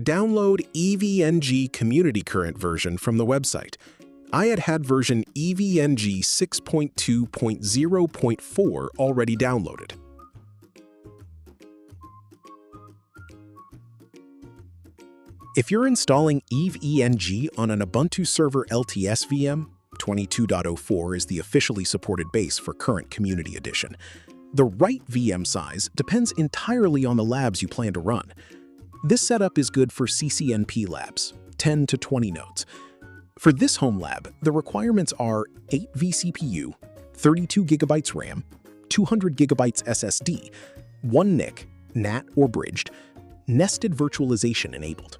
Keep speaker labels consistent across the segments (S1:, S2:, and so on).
S1: Download EVNG Community Current version from the website. I had version EVNG 6.2.0.4 already downloaded. If you're installing EVNG on an Ubuntu Server LTS VM, 22.04 is the officially supported base for current Community Edition. The right VM size depends entirely on the labs you plan to run. This setup is good for CCNP labs, 10 to 20 nodes. For this home lab, the requirements are 8 vCPU, 32 GB RAM, 200 GB SSD, 1 NIC, NAT or bridged, nested virtualization enabled.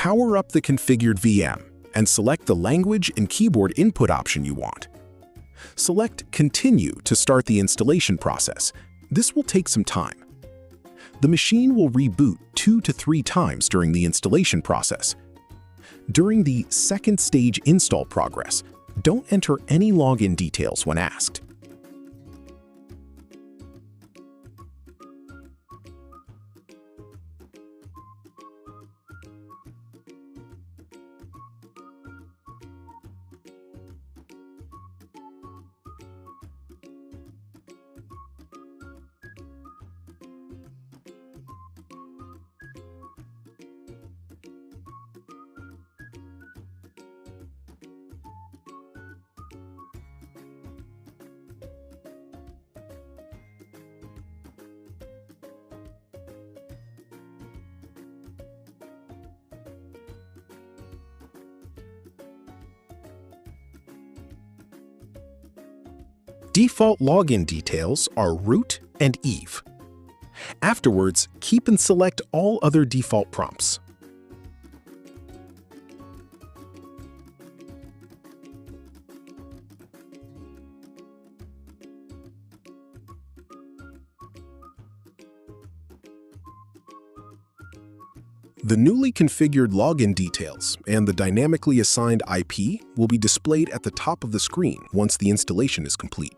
S1: Power up the configured VM and select the language and keyboard input option you want. Select Continue to start the installation process. This will take some time. The machine will reboot 2 to 3 times during the installation process. During the second stage install progress, don't enter any login details when asked. Default login details are root and Eve. Afterwards, keep and select all other default prompts. The newly configured login details and the dynamically assigned IP will be displayed at the top of the screen once the installation is complete.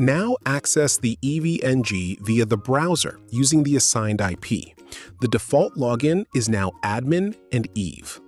S1: Now access the EVNG via the browser using the assigned IP. The default login is now admin and Eve.